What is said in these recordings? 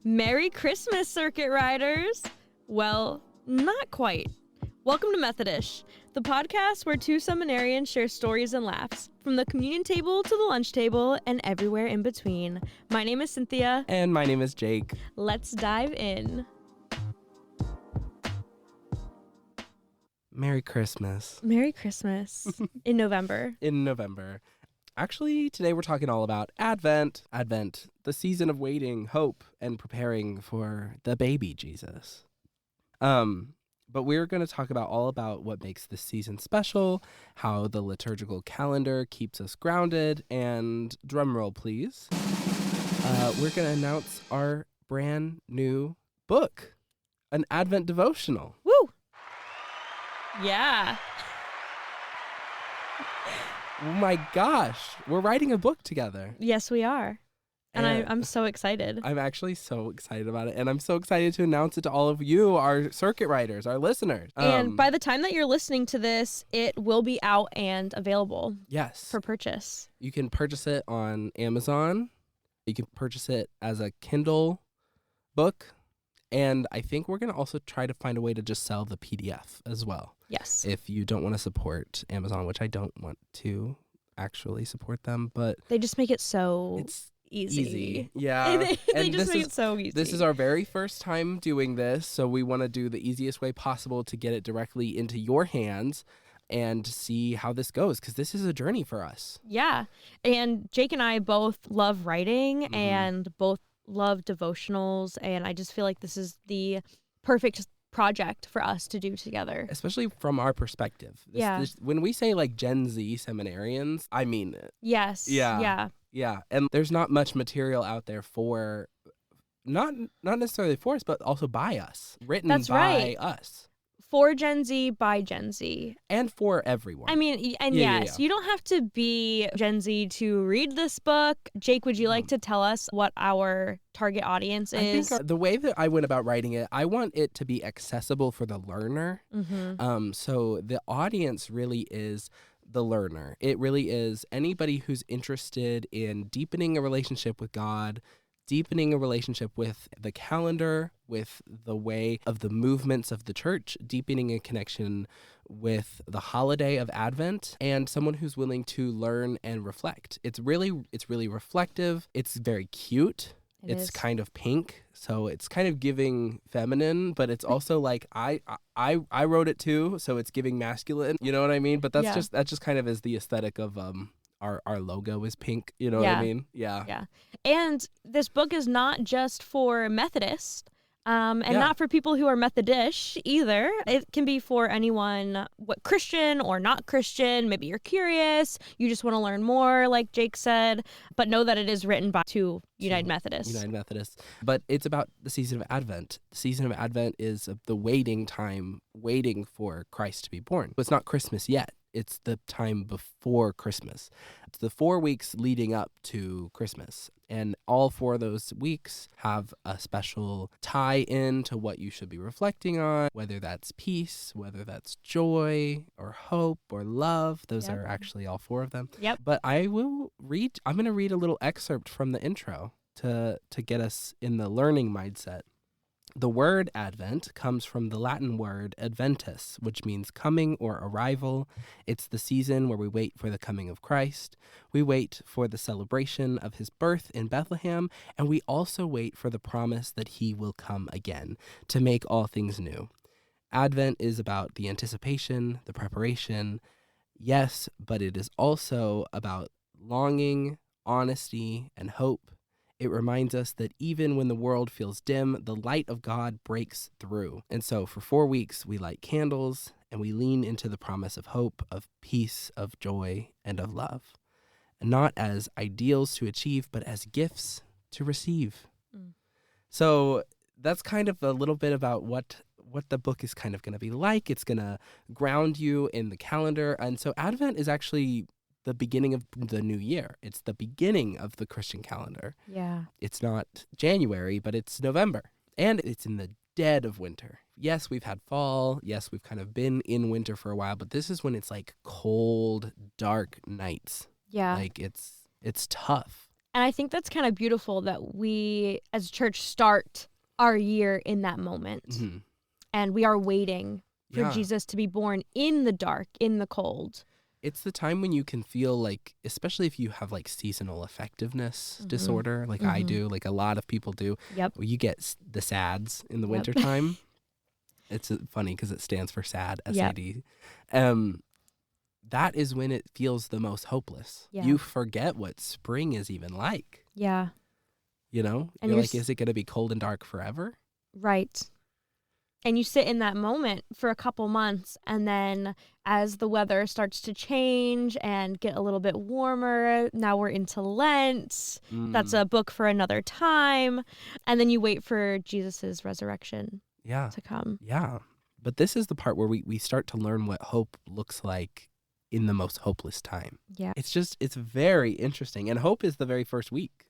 Merry Christmas, Circuit Riders! Well, not quite. Welcome to Methodist, the podcast where two seminarians share stories and laughs, from the communion table to the lunch table and everywhere in between. My name is Cynthia. And my name is Jake. Let's dive in. Merry Christmas. Merry Christmas. In November. In November. Actually, today we're talking all about Advent. Advent, the season of waiting, hope, and preparing for the baby Jesus. But we're going to talk about all about what makes this season special, how the liturgical calendar keeps us grounded, and drumroll, please. We're going to announce our brand new book, an Advent devotional. Woo! Yeah. Oh my gosh, we're writing a book together. Yes, we are. And I'm so excited. I'm actually so excited about it. And I'm so excited to announce it to all of you, our circuit riders, our listeners. And by the time that you're listening to this, it will be out and available. Yes. For purchase. You can purchase it on Amazon. You can purchase it as a Kindle book. And I think we're going to also try to find a way to just sell the PDF as well. Yes. If you don't want to support Amazon, which I don't want to actually support them, but they just make it so it's easy. Yeah. they just make it so easy. This is our very first time doing this, so we want to do the easiest way possible to get it directly into your hands and see how this goes, because this is a journey for us. Yeah. And Jake and I both love writing and both love devotionals, and I just feel like this is the perfect project for us to do together. Especially from our perspective. When we say like Gen Z seminarians, I mean it. Yes. Yeah. And there's not much material out there for, not necessarily for us, but also by us. Written by us. For Gen Z, by Gen Z. And for everyone. I mean, and yes, you don't have to be Gen Z to read this book. Jake, would you like to tell us what our target audience is? I think the way that I went about writing it, I want it to be accessible for the learner. So the audience really is the learner. It really is anybody who's interested in deepening a relationship with God, deepening a relationship with the calendar, with the way of the movements of the church, deepening a connection with the holiday of Advent, and someone who's willing to learn and reflect. It's really reflective. It's very cute. It's kind of pink, so it's kind of giving feminine, but it's also like I wrote it too, so it's giving masculine. You know what I mean? But that just kind of is the aesthetic of our logo is pink. You know what I mean? Yeah. And this book is not just for Methodist. Not for people who are Methodist either. It can be for anyone, Christian or not Christian. Maybe you're curious, you just want to learn more, like Jake said, but know that it is written by two United Methodists. But it's about the season of Advent. The season of Advent is the waiting time, waiting for Christ to be born. But it's not Christmas yet. It's the time before Christmas. It's the 4 weeks leading up to Christmas. And all 4 of those weeks have a special tie-in to what you should be reflecting on, whether that's peace, whether that's joy, or hope, or love. Those are actually all 4 of them. Yep. But I'm going to read a little excerpt from the intro to get us in the learning mindset. The word Advent comes from the Latin word adventus, which means coming or arrival. It's the season where we wait for the coming of Christ. We wait for the celebration of his birth in Bethlehem, and we also wait for the promise that he will come again to make all things new. Advent is about the anticipation, the preparation, yes, but it is also about longing, honesty, and hope. It reminds us that even when the world feels dim, the light of God breaks through. And so for 4 weeks, we light candles and we lean into the promise of hope, of peace, of joy, and of love. And not as ideals to achieve, but as gifts to receive. So that's kind of a little bit about what the book is kind of going to be like. It's going to ground you in the calendar. And so Advent is actually the beginning of the new year. It's the beginning of the Christian calendar. Yeah. It's not January, but it's November. And it's in the dead of winter. Yes, we've had fall. Yes, we've kind of been in winter for a while, but this is when it's like cold, dark nights. Yeah. Like it's tough. And I think that's kind of beautiful that we as a church start our year in that moment. Mm-hmm. And we are waiting for Yeah. Jesus to be born in the dark, in the cold. It's the time when you can feel like, especially if you have like seasonal affectiveness disorder, like I do, like a lot of people do. Yep. Where you get the SADs in the wintertime. It's funny because it stands for SAD, S-A-D. That is when it feels the most hopeless. Yeah. You forget what spring is even like. Yeah. You know? And you're like, is it going to be cold and dark forever? Right. And you sit in that moment for a couple months, and then as the weather starts to change and get a little bit warmer, now we're into Lent. That's a book for another time. And then you wait for Jesus's resurrection to come. Yeah. But this is the part where we start to learn what hope looks like in the most hopeless time. Yeah. It's very interesting. And hope is the very first week.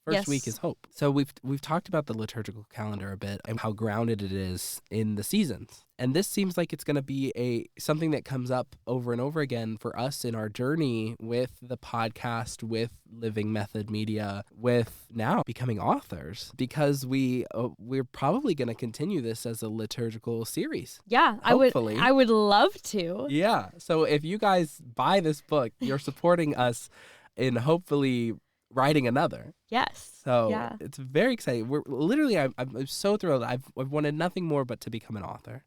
First week is hope. So we've talked about the liturgical calendar a bit and how grounded it is in the seasons. And this seems like it's going to be something that comes up over and over again for us in our journey with the podcast, with Living Method Media, with now becoming authors, because we're probably going to continue this as a liturgical series. Yeah, hopefully. I would love to. Yeah. So if you guys buy this book, you're supporting us in hopefully writing another. Yes. So it's very exciting. We're literally, I'm so thrilled. I've wanted nothing more but to become an author.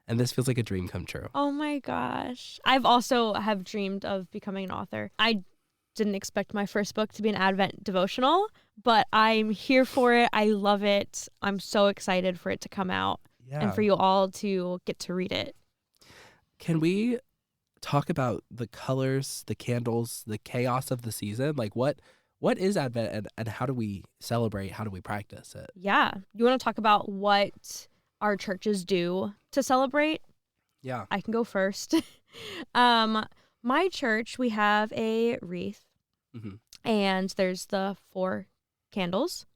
And this feels like a dream come true. Oh my gosh. I've also have dreamed of becoming an author. I didn't expect my first book to be an Advent devotional, but I'm here for it. I love it. I'm so excited for it to come out and for you all to get to read it. Can we talk about the colors, the candles, the chaos of the season? Like what is Advent and how do we celebrate? How do we practice it? Yeah. You want to talk about what our churches do to celebrate? Yeah. I can go first. My church, we have a wreath, and there's the 4 candles.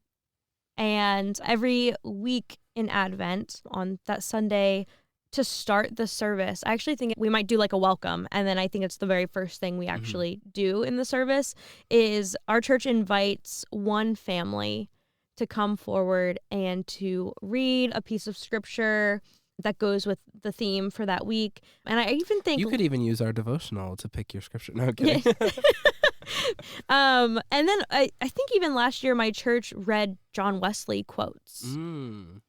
And every week in Advent, on that Sunday, to start the service, I actually think we might do like a welcome, and then I think it's the very first thing we actually do in the service is our church invites one family to come forward and to read a piece of scripture that goes with the theme for that week. And I even think you could even use our devotional to pick your scripture. No, I'm kidding. And then I think even last year my church read John Wesley quotes,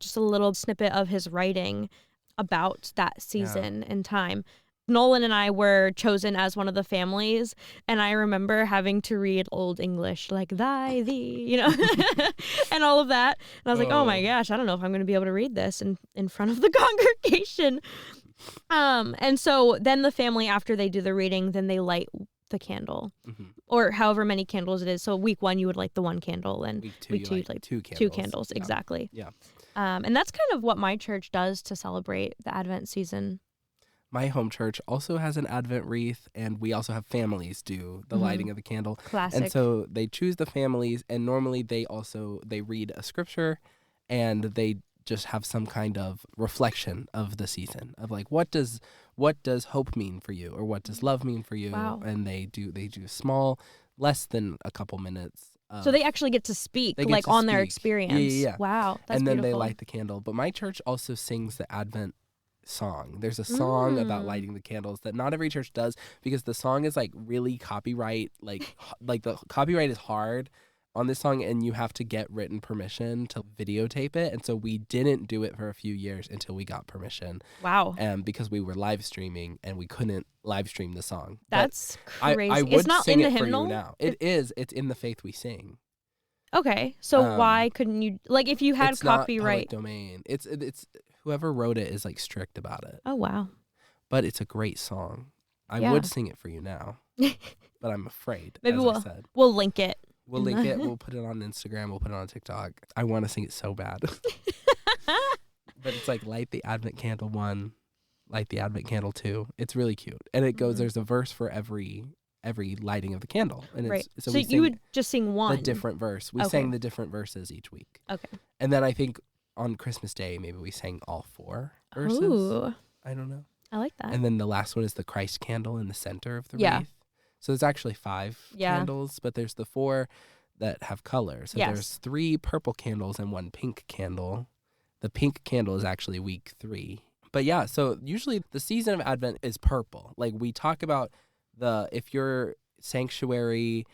just a little snippet of his writing about that season and time. Nolan and I were chosen as one of the families, and I remember having to read Old English, like thy, thee, and all of that. And I was like, oh my gosh, I don't know if I'm going to be able to read this in front of the congregation. And so then the family, after they do the reading, then they light the candle, or however many candles it is. So week 1, you would light the 1 candle, and week 2, you'd light 2 candles. Yeah. Exactly. Yeah. And that's kind of what my church does to celebrate the Advent season. My home church also has an Advent wreath, and we also have families do the lighting of the candle. Classic. And so they choose the families, and normally they read a scripture, and they just have some kind of reflection of the season of like, what does hope mean for you, or what does love mean for you? Wow. And they do small, less than a couple minutes. So they actually get to speak on their experience. Yeah. Wow. That's and then beautiful. they light the candle. But my church also sings the Advent song. There's a song about lighting the candles that not every church does, because the song is like really copyright, like the copyright is hard on this song, and you have to get written permission to videotape it. And so we didn't do it for a few years until we got permission. Wow. Because we were live streaming and we couldn't live stream the song. That's crazy. I would it's not sing in the it hymnal for you now. It is. It's in the faith we sing. Okay. So why couldn't you, like, if you had it's copyright? Not public domain. It's whoever wrote it is like strict about it. Oh, wow. But it's a great song. I would sing it for you now, but I'm afraid. Maybe we'll link it. We'll link it. We'll put it on Instagram. We'll put it on TikTok. I want to sing it so bad. But it's like light the Advent candle 1, light the Advent candle 2. It's really cute. And it goes, there's a verse for every lighting of the candle. And right. So you would just sing one. The different verse. We sang the different verses each week. Okay. And then I think on Christmas Day, maybe we sang all 4 verses. Ooh. I don't know. I like that. And then the last one is the Christ candle in the center of the wreath. So there's actually 5 candles, but there's the 4 that have color. So Yes. there's 3 purple candles and 1 pink candle. The pink candle is actually week 3. But yeah, so usually the season of Advent is purple. Like we talk about if your sanctuary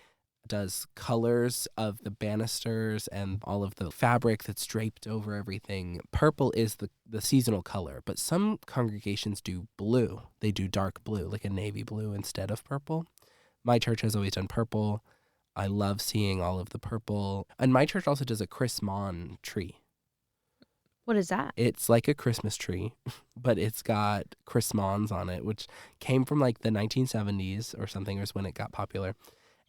does colors of the banisters and all of the fabric that's draped over everything, purple is the seasonal color. But some congregations do blue. They do dark blue, like a navy blue instead of purple. My church has always done purple. I love seeing all of the purple. And my church also does a Chrismon tree. What is that? It's like a Christmas tree, but it's got Chrismons on it, which came from like the 1970s or something, was when it got popular.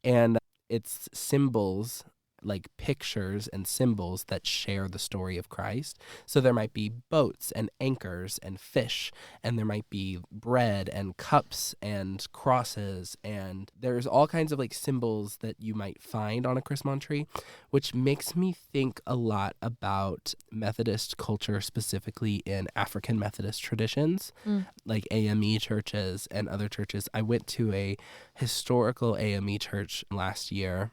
And it's symbols, like pictures and symbols that share the story of Christ. So there might be boats and anchors and fish, and there might be bread and cups and crosses, and there's all kinds of like symbols that you might find on a Christmas tree, which makes me think a lot about Methodist culture, specifically in African Methodist traditions, like AME churches and other churches. I went to a historical AME church last year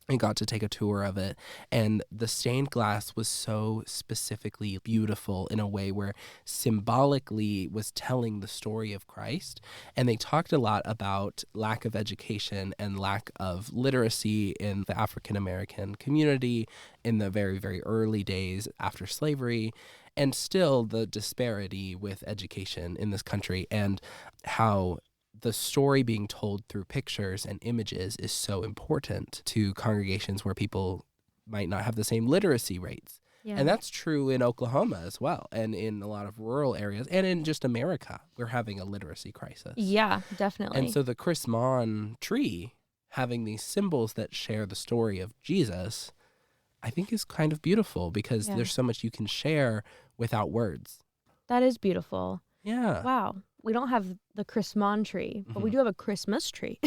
and got to take a tour of it. And the stained glass was so specifically beautiful in a way where symbolically was telling the story of Christ. And they talked a lot about lack of education and lack of literacy in the African American community in the very, very early days after slavery, and still the disparity with education in this country, and how the story being told through pictures and images is so important to congregations where people might not have the same literacy rates. Yeah. And that's true in Oklahoma as well, and in a lot of rural areas, and in just America. We're having a literacy crisis. Yeah, definitely. And so the Chrismon tree, having these symbols that share the story of Jesus, I think is kind of beautiful, because there's so much you can share without words. That is beautiful. Yeah. Wow. We don't have the Chrismon tree, but we do have a Christmas tree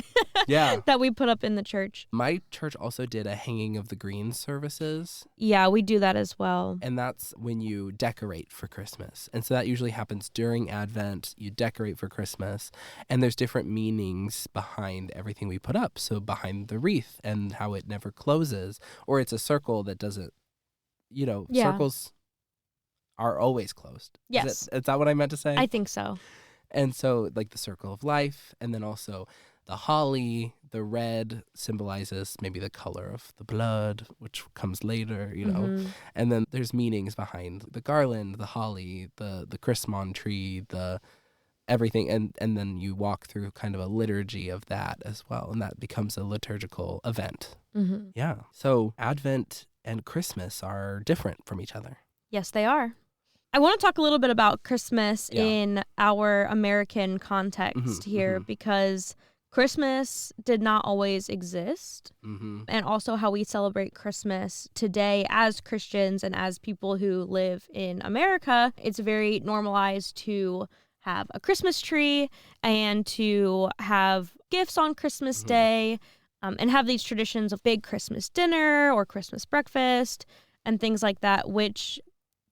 yeah, that we put up in the church. My church also did a hanging of the greens services. Yeah, we do that as well. And that's when you decorate for Christmas. And so that usually happens during Advent. You decorate for Christmas. And there's different meanings behind everything we put up. So behind the wreath and how it never closes, or it's a circle that doesn't, circles are always closed. Yes. Is that what I meant to say? I think so. And so like the circle of life, and then also the holly, the red symbolizes maybe the color of the blood, which comes later, And then there's meanings behind the garland, the holly, the Chrismon tree, the everything. And then you walk through kind of a liturgy of that as well. And that becomes a liturgical event. Mm-hmm. Yeah. So Advent and Christmas are different from each other. Yes, they are. I want to talk a little bit about Christmas in our American context here, because Christmas did not always exist, and also how we celebrate Christmas today as Christians and as people who live in America. It's very normalized to have a Christmas tree and to have gifts on Christmas Day, and have these traditions of big Christmas dinner or Christmas breakfast and things like that, which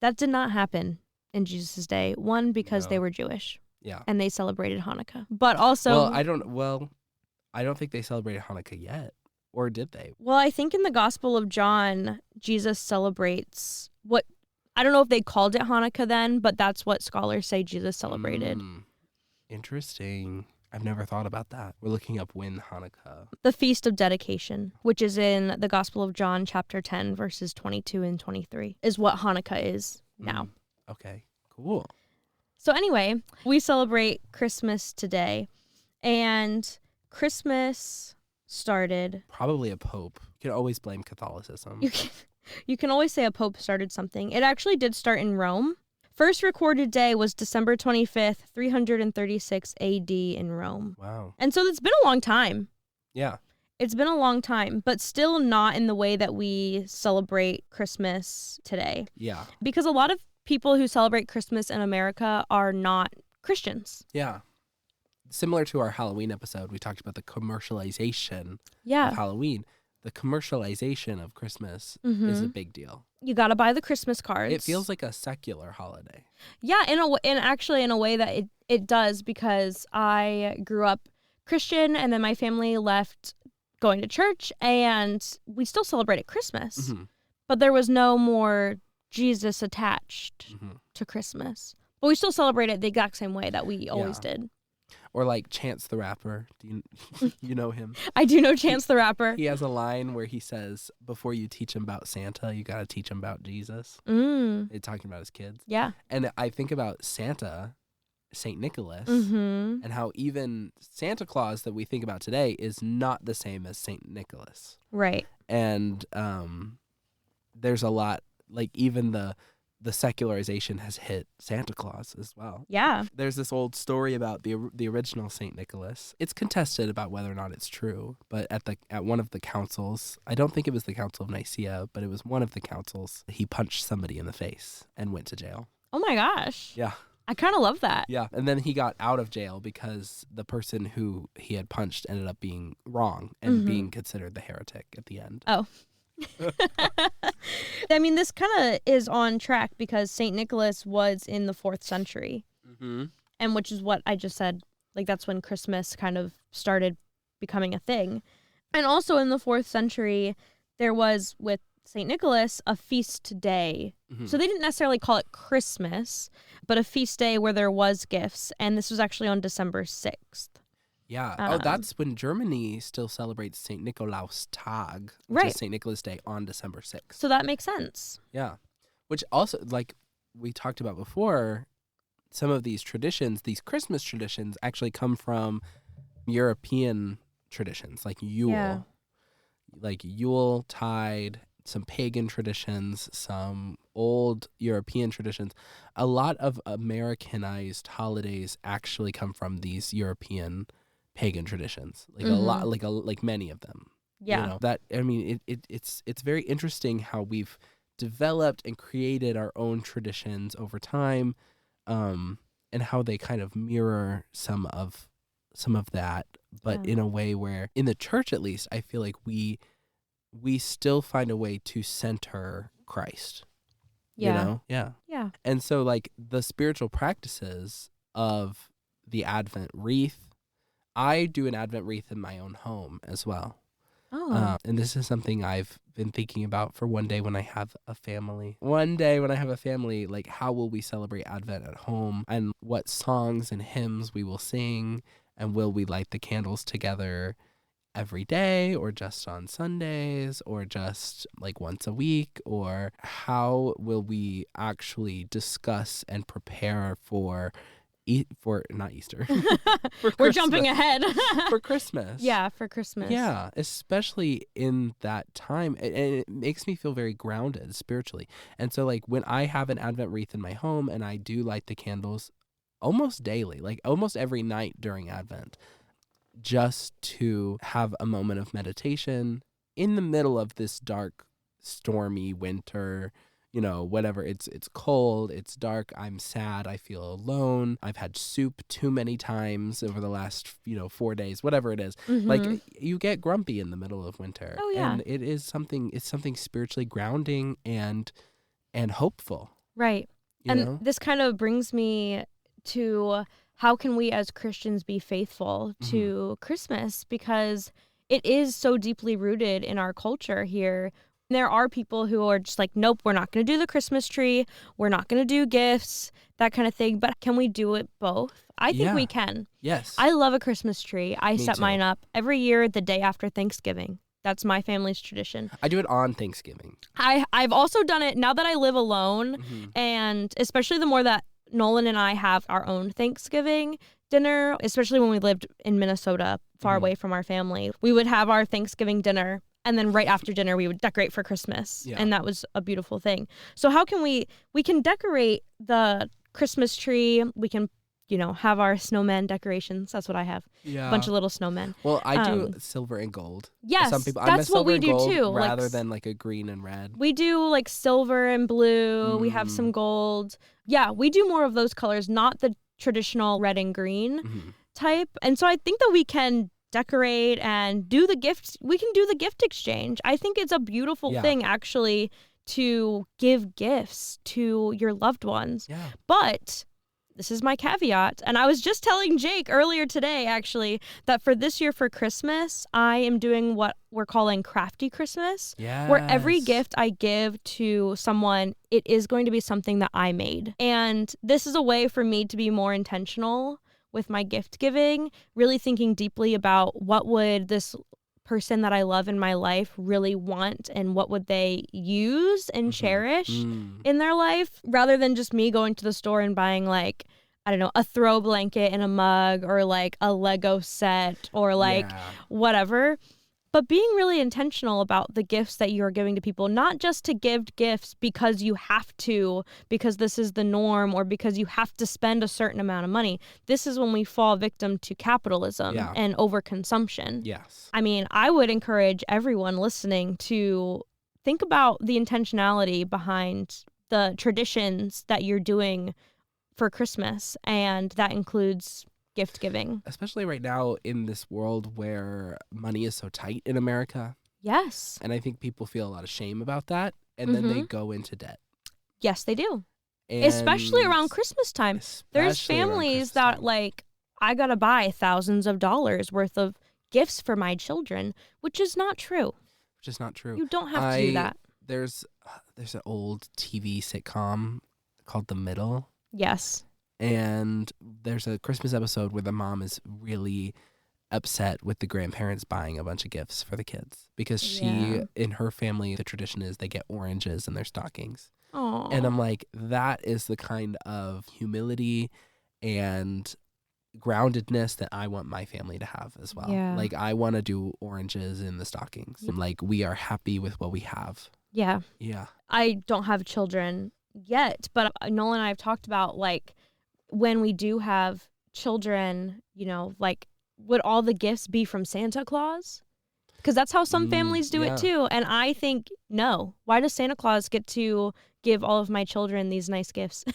that did not happen in Jesus' day. One, because they were Jewish. Yeah. And they celebrated Hanukkah. But also... I don't think they celebrated Hanukkah yet. Or did they? Well, I think in the Gospel of John, Jesus celebrates what... I don't know if they called it Hanukkah then, but that's what scholars say Jesus celebrated. Interesting. I've never thought about that. We're looking up when Hanukkah. The Feast of Dedication, which is in the Gospel of John, chapter 10, verses 22 and 23, is what Hanukkah is now. Okay, cool. So anyway, we celebrate Christmas today, and Christmas started... Probably a pope. You can always blame Catholicism. You can always say a pope started something. It actually did start in Rome. First recorded day was December 25th, 336 AD in Rome. Wow. And so it's been a long time. Yeah. It's been a long time, but still not in the way that we celebrate Christmas today. Yeah. Because a lot of people who celebrate Christmas in America are not Christians. Yeah. Similar to our Halloween episode, we talked about the commercialization of Halloween. The commercialization of Christmas is a big deal. You got to buy the Christmas cards. It feels like a secular holiday. Yeah, in a way that it does, because I grew up Christian, and then my family left going to church, and we still celebrated Christmas, Mm-hmm. but there was no more Jesus attached to Christmas. But we still celebrate it the exact same way that we always did. Or like Chance the Rapper. Do you know him? I do know Chance the Rapper. He has a line where he says, before you teach him about Santa, you got to teach him about Jesus. It's talking about his kids. Yeah. And I think about Santa, St. Nicholas, Mm-hmm. and how even Santa Claus that we think about today is not the same as St. Nicholas. Right. And there's a lot, like even the secularization has hit Santa Claus as well. Yeah. There's this old story about the original St. Nicholas. It's contested about whether or not it's true, but at one of the councils, I don't think it was the Council of Nicaea, but it was one of the councils, he punched somebody in the face and went to jail. Oh my gosh. Yeah. I kind of love that. Yeah. And then he got out of jail because the person who he had punched ended up being wrong and being considered the heretic at the end. Oh. I mean, this kind of is on track because St. Nicholas was in the 4th century. Mm-hmm. And which is what I just said. Like, that's when Christmas kind of started becoming a thing. And also in the 4th century, there was, with St. Nicholas, a feast day. Mm-hmm. So they didn't necessarily call it Christmas, but a feast day where there was gifts. And this was actually on December 6th. Yeah. That's when Germany still celebrates St. Nikolaustag, which is St. Nicholas Day on December 6th. So that makes sense. Yeah. Which also, like we talked about before, some of these traditions, these Christmas traditions, actually come from European traditions, like Yule. Yeah. Like Yule tide, some pagan traditions, some old European traditions. A lot of Americanized holidays actually come from these European pagan traditions, like a lot, like many of them. Yeah. You know, that, I mean, it's very interesting how we've developed and created our own traditions over time, and how they kind of mirror some of that, but in a way where, in the church at least, I feel like we still find a way to center Christ. Yeah. You know? Yeah. Yeah. And so, like, the spiritual practices of the Advent wreath, I do an Advent wreath in my own home as well. Oh. And this is something I've been thinking about for one day when I have a family. One day when I have a family, like, how will we celebrate Advent at home? And what songs and hymns we will sing? And will we light the candles together every day, or just on Sundays, or just like once a week? Or how will we actually discuss and prepare for not Easter. For We're jumping ahead. For Christmas. Yeah, for Christmas. Yeah, especially in that time. And it makes me feel very grounded spiritually. And so, like, when I have an Advent wreath in my home and I do light the candles almost daily, like almost every night during Advent, just to have a moment of meditation in the middle of this dark, stormy winter. You know, whatever, it's cold, it's dark, I'm sad, I feel alone, I've had soup too many times over the last, 4 days, whatever it is. Like, you get grumpy in the middle of winter. Oh, yeah. And it's something spiritually grounding and hopeful. Right. You know? This kind of brings me to how can we as Christians be faithful to Christmas, because it is so deeply rooted in our culture here. There are people who are just like, nope, we're not going to do the Christmas tree. We're not going to do gifts, that kind of thing. But can we do it both? I think we can. Yes. I love a Christmas tree. I set too. mine up every year the day after Thanksgiving. That's my family's tradition. I do it on Thanksgiving. I've also done it now that I live alone, and especially the more that Nolan and I have our own Thanksgiving dinner, especially when we lived in Minnesota, far away from our family. We would have our Thanksgiving dinner, and then right after dinner, we would decorate for Christmas. Yeah. And that was a beautiful thing. So how can we can decorate the Christmas tree. We can, have our snowman decorations. That's what I have. Yeah. A bunch of little snowmen. Well, I do silver and gold. Yes, Some people, that's what we do too. Rather than like a green and red. We do like silver and blue. We have some gold. Yeah, we do more of those colors, not the traditional red and green type. And so I think that we can decorate and do the gifts. We can do the gift exchange. I think it's a beautiful thing, actually, to give gifts to your loved ones. Yeah. But this is my caveat. And I was just telling Jake earlier today, actually, that for this year for Christmas, I am doing what we're calling Crafty Christmas, where every gift I give to someone, it is going to be something that I made. And this is a way for me to be more intentional with my gift giving, really thinking deeply about what would this person that I love in my life really want and what would they use and cherish in their life, rather than just me going to the store and buying like, I don't know, a throw blanket and a mug or like a Lego set or like whatever. But being really intentional about the gifts that you're giving to people, not just to give gifts because you have to, because this is the norm or because you have to spend a certain amount of money. This is when we fall victim to capitalism and overconsumption. Yes. I mean, I would encourage everyone listening to think about the intentionality behind the traditions that you're doing for Christmas, and that includes gift giving. Especially right now in this world where money is so tight in America. Yes. And I think people feel a lot of shame about that, and then they go into debt. Yes, they do. And especially around Christmas time. There's families that like, I gotta buy thousands of dollars worth of gifts for my children, which is not true. Which is not true. You don't have to do that. There's an old TV sitcom called The Middle. Yes. And there's a Christmas episode where the mom is really upset with the grandparents buying a bunch of gifts for the kids because in her family, the tradition is they get oranges in their stockings. Aww. And I'm like, that is the kind of humility and groundedness that I want my family to have as well. Yeah. Like, I want to do oranges in the stockings. And like, we are happy with what we have. Yeah. Yeah. I don't have children yet, but Nolan and I have talked about like, when we do have children, you know, like, would all the gifts be from Santa Claus? Because that's how some families do it too. And I think, no. Why does Santa Claus get to give all of my children these nice gifts?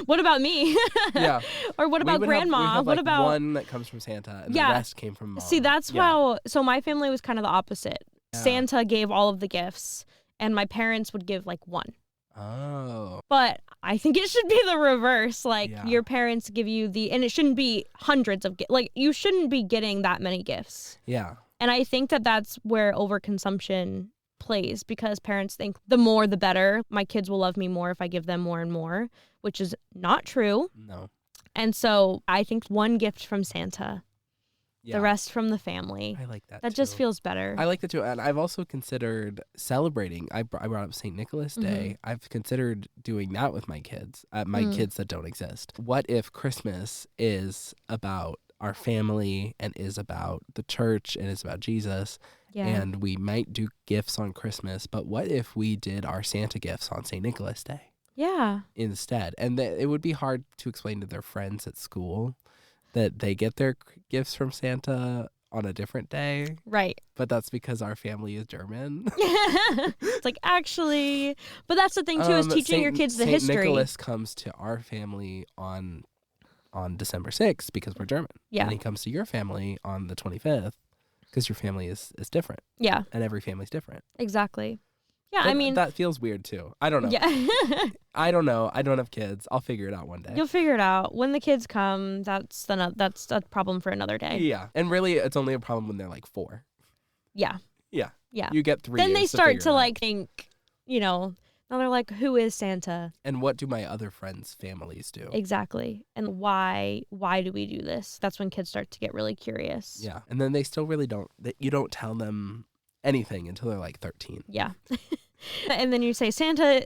What about me? Yeah. Or what about grandma? What about one that comes from Santa and the rest came from mom? See, that's how, so my family was kind of the opposite. Yeah. Santa gave all of the gifts and my parents would give like one. Oh. But I think it should be the reverse. Like, your parents give you and it shouldn't be hundreds of gifts. Like, you shouldn't be getting that many gifts. Yeah. And I think that that's where overconsumption plays, because parents think the more the better. My kids will love me more if I give them more and more, which is not true. No. And so I think one gift from Santa, the rest from the family. I like that. That just feels better. I like that too. And I've also considered celebrating. I brought up St. Nicholas Day. I've considered doing that with my kids, kids that don't exist. What if Christmas is about our family and is about the church and is about Jesus? Yeah. And we might do gifts on Christmas, but what if we did our Santa gifts on St. Nicholas Day? Yeah. Instead. And it would be hard to explain to their friends at school that they get their gifts from Santa on a different day. Right. But that's because our family is German. It's like, actually, but that's the thing too, is teaching your kids the history. St. Nicholas comes to our family on December 6th because we're German. Yeah. And he comes to your family on the 25th because your family is different. Yeah. And every family's different. But I mean, that feels weird too. I don't know. Yeah. I don't know. I don't have kids. I'll figure it out one day. You'll figure it out. When the kids come, that's a problem for another day. Yeah. And really, it's only a problem when they're like 4. Yeah. Yeah. Yeah. You get 3 Then years they start to like think, now they're like, who is Santa? And what do my other friends' families do? Exactly. And why do we do this? That's when kids start to get really curious. Yeah. And then they still really you don't tell them anything until they're like 13. Yeah. And then you say Santa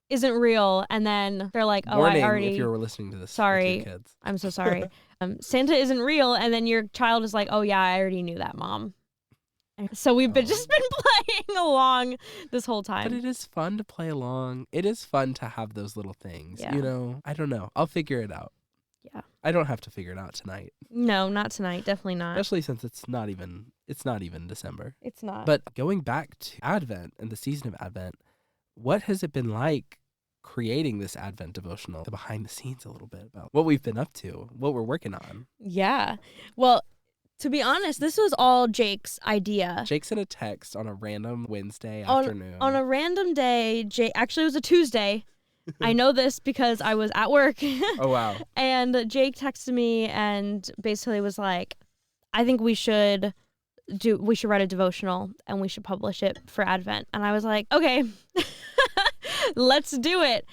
isn't real, and then they're like, oh, Warning, I already, if you were listening to this, sorry, with your kids. I'm so sorry. Santa isn't real, and then your child is like, oh yeah, I already knew that, Mom. And so we've just been playing along this whole time. But it is fun to play along. It is fun to have those little things. Yeah. I don't know. I'll figure it out. Yeah. I don't have to figure it out tonight. No, not tonight. Definitely not. Especially since it's not even December. It's not. But going back to Advent and the season of Advent, what has it been like creating this Advent devotional, the behind the scenes a little bit about what we've been up to, what we're working on? Yeah. Well, to be honest, this was all Jake's idea. Jake sent a text on a random Wednesday afternoon. On a random day, actually it was a Tuesday. I know this because I was at work. Oh, wow. And Jake texted me and basically was like, I think we should write a devotional and we should publish it for Advent. And I was like, okay, let's do it.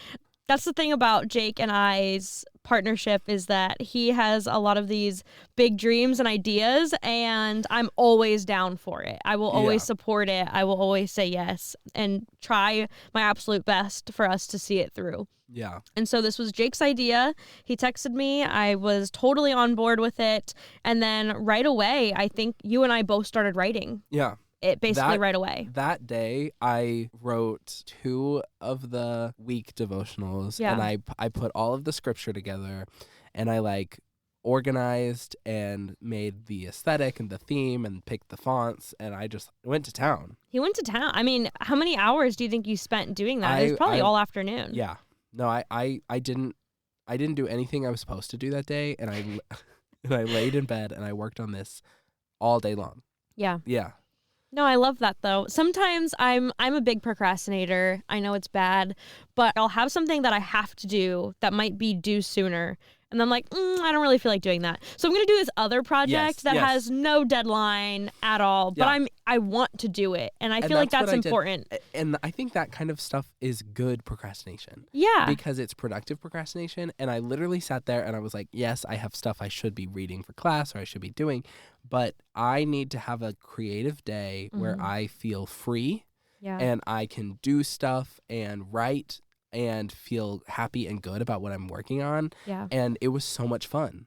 That's the thing about Jake and I's partnership, is that he has a lot of these big dreams and ideas, and I'm always down for it. I will always support it. I will always say yes and try my absolute best for us to see it through. Yeah. And so this was Jake's idea. He texted me. I was totally on board with it. And then right away, I think you and I both started writing. Yeah. It basically right away. That day, I wrote 2 of the week devotionals, and I put all of the scripture together, and I organized and made the aesthetic and the theme and picked the fonts, and I just went to town. He went to town. I mean, how many hours do you think you spent doing that? It was probably all afternoon. Yeah. No, I didn't do anything I was supposed to do that day, and I laid in bed and I worked on this all day long. Yeah. Yeah. No, I love that though. Sometimes I'm a big procrastinator. I know it's bad, but I'll have something that I have to do that might be due sooner. And I'm like, I don't really feel like doing that. So I'm going to do this other project that has no deadline at all, but I want to do it. And I feel like that's important. And I think that kind of stuff is good procrastination. Yeah. Because it's productive procrastination. And I literally sat there and I was like, yes, I have stuff I should be reading for class or I should be doing, but I need to have a creative day where I feel free and I can do stuff and write and feel happy and good about what I'm working on. Yeah. And it was so much fun.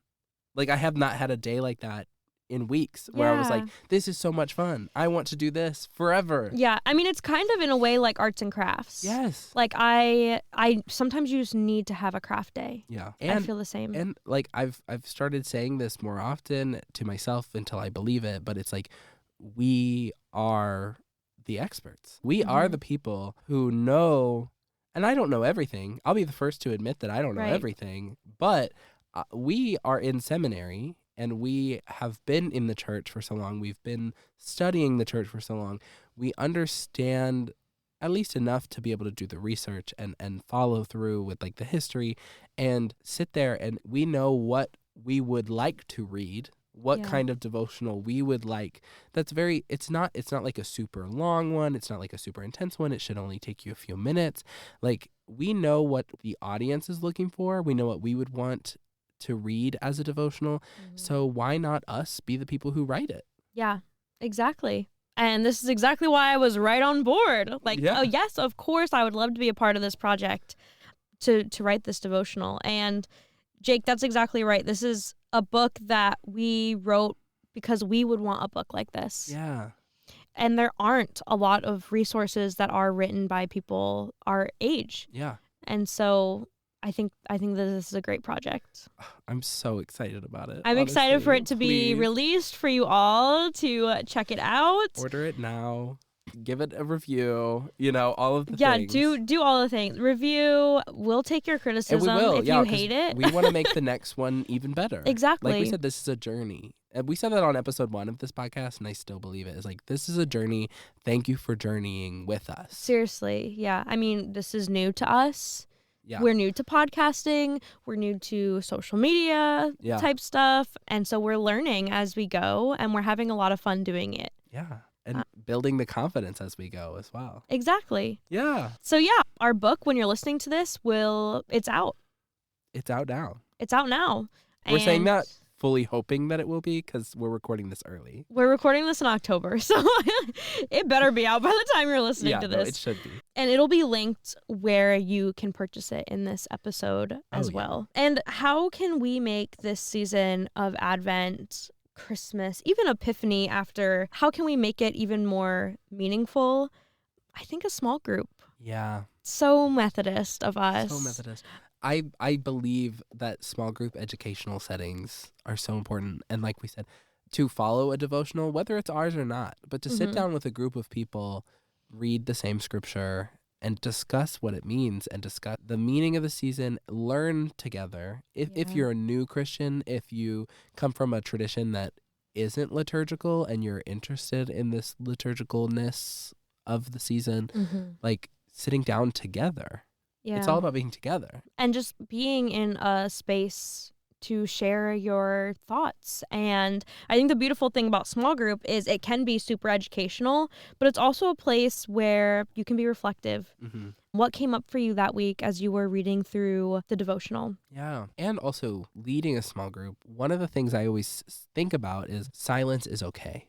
Like, I have not had a day like that in weeks where I was like, this is so much fun. I want to do this forever. Yeah. I mean, it's kind of in a way like arts and crafts. Yes. Like I sometimes you just need to have a craft day. Yeah. And I feel the same. And like I've started saying this more often to myself until I believe it, but it's like, we are the experts. We are the people who know. And I don't know everything. I'll be the first to admit that I don't know everything. But we are in seminary, and we have been in the church for so long. We've been studying the church for so long. We understand at least enough to be able to do the research and follow through with the history and sit there, and we know what we would like to read. What kind of devotional we would like. That's it's not like a super long one. It's not like a super intense one. It should only take you a few minutes. Like, we know what the audience is looking for. We know what we would want to read as a devotional. So why not us be the people who write it? Yeah, exactly. And this is exactly why I was right on board. Oh yes, of course I would love to be a part of this project to write this devotional. And Jake, that's exactly right. This is a book that we wrote because we would want a book like this. Yeah. And there aren't a lot of resources that are written by people our age. Yeah. And so I think that this is a great project. I'm so excited about it. I'm excited for it to be released for you all to check it out. Order it now. Give it a review, all of the things. Yeah, do all the things. Review. We'll take your criticism if you hate it. We want to make the next one even better. Exactly. Like we said, this is a journey. And we said that on episode 1 of this podcast, and I still believe it. It's like, this is a journey. Thank you for journeying with us. Seriously, yeah. I mean, this is new to us. Yeah. We're new to podcasting. We're new to social media type stuff. And so we're learning as we go, and we're having a lot of fun doing it. Yeah. And building the confidence as we go as well. Exactly. Yeah. So our book, when you're listening to this, it's out. It's out now. It's out now. We're saying that fully hoping that it will be, because we're recording this early. We're recording this in October, so it better be out by the time you're listening to this. No, it should be. And it'll be linked where you can purchase it in this episode as well. And how can we make this season of Advent, Christmas, even Epiphany after, how can we make it even more meaningful? I think a small group. Yeah. So Methodist of us. So Methodist. I believe that small group educational settings are so important. And like we said, to follow a devotional, whether it's ours or not, but to sit down with a group of people, read the same scripture, and discuss what it means and discuss the meaning of the season, learn together. If you're a new Christian, if you come from a tradition that isn't liturgical and you're interested in this liturgicalness of the season, like sitting down together Yeah. It's all about being together. And just being in a space to share your thoughts. And I think the beautiful thing about small group is it can be super educational, but it's also a place where you can be reflective. Mm-hmm. What came up for you that week as you were reading through the devotional? Yeah. And also leading a small group, one of the things I always think about is silence is okay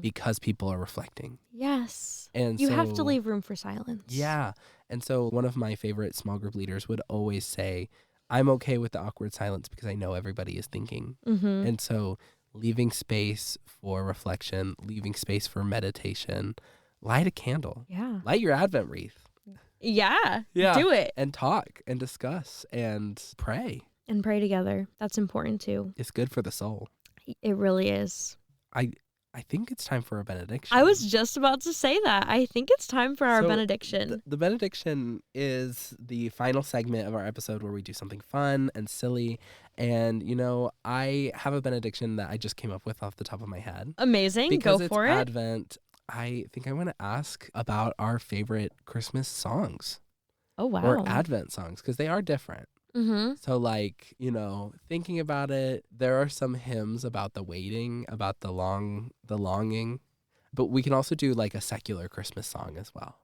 because people are reflecting. Yes. And you so, have to leave room for silence. Yeah. And so one of my favorite small group leaders would always say, I'm okay with the awkward silence because I know everybody is thinking. And so leaving space for reflection, leaving space for meditation, light a candle. Yeah. Light your Advent wreath. Yeah. Yeah. Do it. And talk and discuss and pray. And pray together. That's important too. It's good for the soul. It really is. I think it's time for a benediction. I was just about to say that. I think it's time for our So, benediction. The benediction is the final segment of our episode where we do something fun and silly. And, I have a benediction that I just came up with off the top of my head. Amazing. Because Go for it's it. Advent, I think I want to ask about our favorite Christmas songs. Oh, wow. Or Advent songs, because they are different. So, thinking about it, there are some hymns about the waiting, about the longing, but we can also do like a secular Christmas song as well.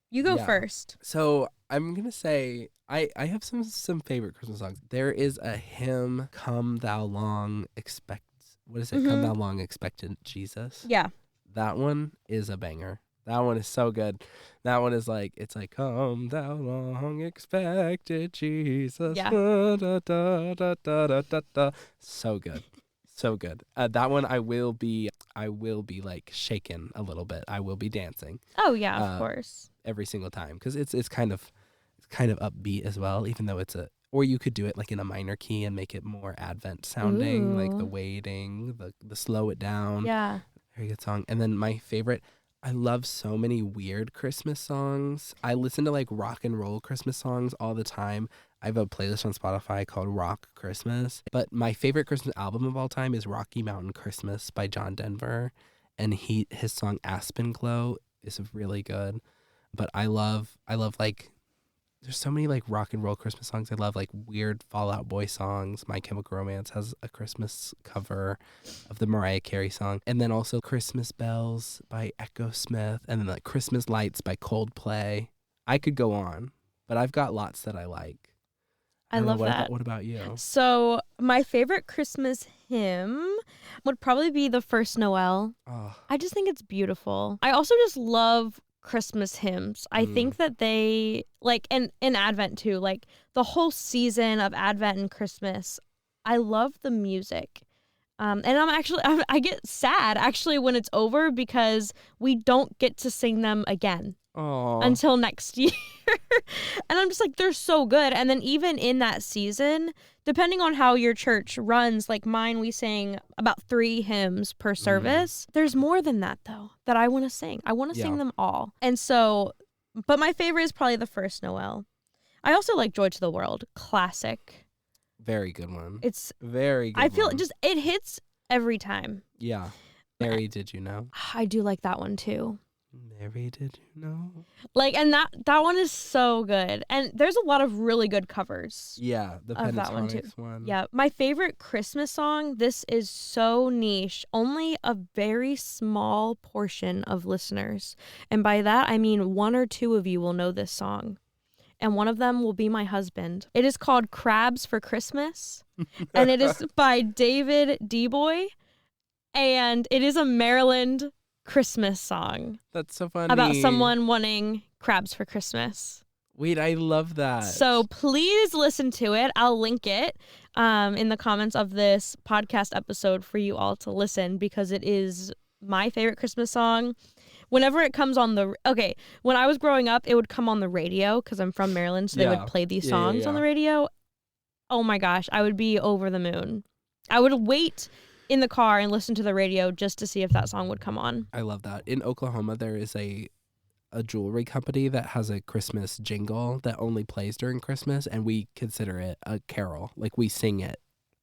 You go first. So I'm going to say, I have some favorite Christmas songs. There is a hymn, Come Thou Long Expect, what is it? Come Thou Long Expectant Jesus. Yeah. That one is a banger. That one is so good. That one is it's like, come thou long expected Jesus. Yeah. Da, da, da, da, da, da, da. So good. So good. That one I will be like shaken a little bit. I will be dancing. Oh yeah, of course. Every single time. Because it's kind of upbeat as well, even though or you could do it like in a minor key and make it more Advent sounding, like the waiting, the slow it down. Yeah. Very good song. And then my favorite, I love so many weird Christmas songs. I listen to like rock and roll Christmas songs all the time. I have a playlist on Spotify called Rock Christmas. But my favorite Christmas album of all time is Rocky Mountain Christmas by John Denver. And his song Aspen Glow is really good. But I love like, there's so many like rock and roll Christmas songs. I love like weird Fall Out Boy songs. My Chemical Romance has a Christmas cover of the Mariah Carey song. And then also Christmas Bells by Echo Smith. And then like Christmas Lights by Coldplay. I could go on, but I've got lots that I like. I love that. What about you? So my favorite Christmas hymn would probably be The First Noel. Oh. I just think it's beautiful. I also just love Christmas hymns. I think that they, like, and in Advent too, like the whole season of Advent and Christmas, I love the music. And I get sad actually when it's over because we don't get to sing them again. Aww. Until next year. And I'm just like, they're so good. And then even in that season, depending on how your church runs, like mine, we sing about 3 hymns per service. There's more than that, though, that I want to sing. I want to sing them all. And so, but my favorite is probably The First Noel. I also like Joy to the World. Classic. Very good one. It's very good. I feel it hits every time. Yeah. Mary, did you know? I do like that one, too. Mary, did you know? Like, and that one is so good. And there's a lot of really good covers. Yeah, the of that one too. one. Yeah, my favorite Christmas song, this is so niche. Only a very small portion of listeners. And by that, I mean 1 or 2 of you will know this song. And one of them will be my husband. It is called Crabs for Christmas. And it is by David D-Boy. And it is a Maryland Christmas song. That's so funny. About someone wanting crabs for Christmas. Wait, I love that. So please listen to it. I'll link it in the comments of this podcast episode for you all to listen because it is my favorite Christmas song. Whenever it comes on when I was growing up, it would come on the radio because I'm from Maryland, so they would play these songs on the radio. Oh my gosh, I would be over the moon. I would wait in the car and listen to the radio just to see if that song would come on. I love that. In Oklahoma, there is a jewelry company that has a Christmas jingle that only plays during Christmas, and we consider it a carol. Like, we sing it,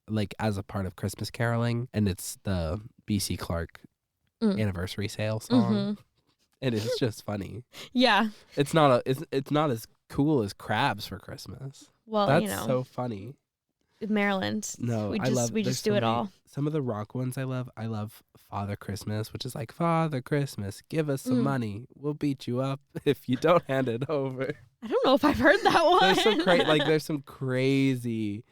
like, as a part of Christmas caroling, and it's the B.C. Clark anniversary sale song, and it's just funny. Yeah. It's not as cool as crabs for Christmas. Well, That's so funny. Maryland. No, we just do it all. Some of the rock ones I love. I love Father Christmas, which is like, Father Christmas, give us some money. We'll beat you up if you don't hand it over. I don't know if I've heard that one. There's some crazy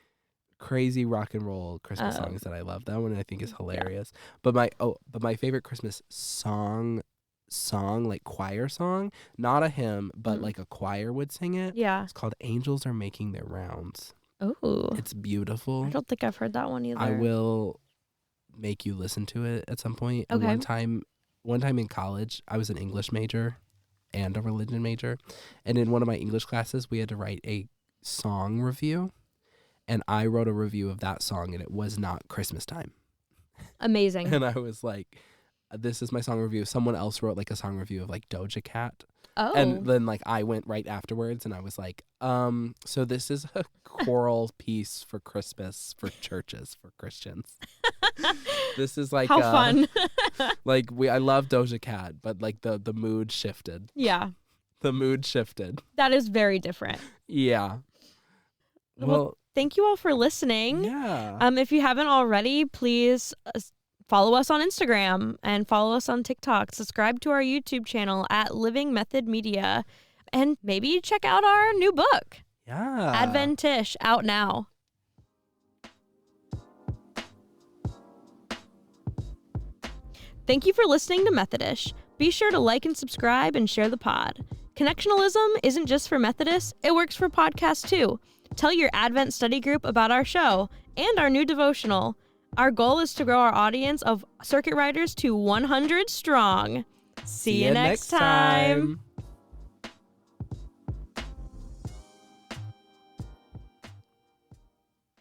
rock and roll Christmas songs that I love. That one I think is hilarious. Yeah. But my favorite Christmas song, like choir song, not a hymn, but like a choir would sing it. Yeah. It's called Angels Are Making Their Rounds. Oh. It's beautiful. I don't think I've heard that one either. I will make you listen to it at some point. Okay. And one time in college, I was an English major and a religion major. And in one of my English classes, we had to write a song review. And I wrote a review of that song, and it was not Christmas time. Amazing. And I was like, this is my song review. Someone else wrote like a song review of like Doja Cat. Oh. And then like I went right afterwards and I was like, so this is a choral piece for Christmas for churches, for Christians. This is like how fun. I love Doja Cat, but like the mood shifted. Yeah. The mood shifted. That is very different. Yeah. Well, thank you all for listening. Yeah. If you haven't already, please follow us on Instagram and follow us on TikTok. Subscribe to our YouTube channel at Living Method Media. And maybe check out our new book. Yeah. Adventish, out now. Thank you for listening to Methodish. Be sure to like and subscribe and share the pod. Connectionalism isn't just for Methodists, it works for podcasts too. Tell your Advent study group about our show and our new devotional. Our goal is to grow our audience of circuit riders to 100 strong. See you next time.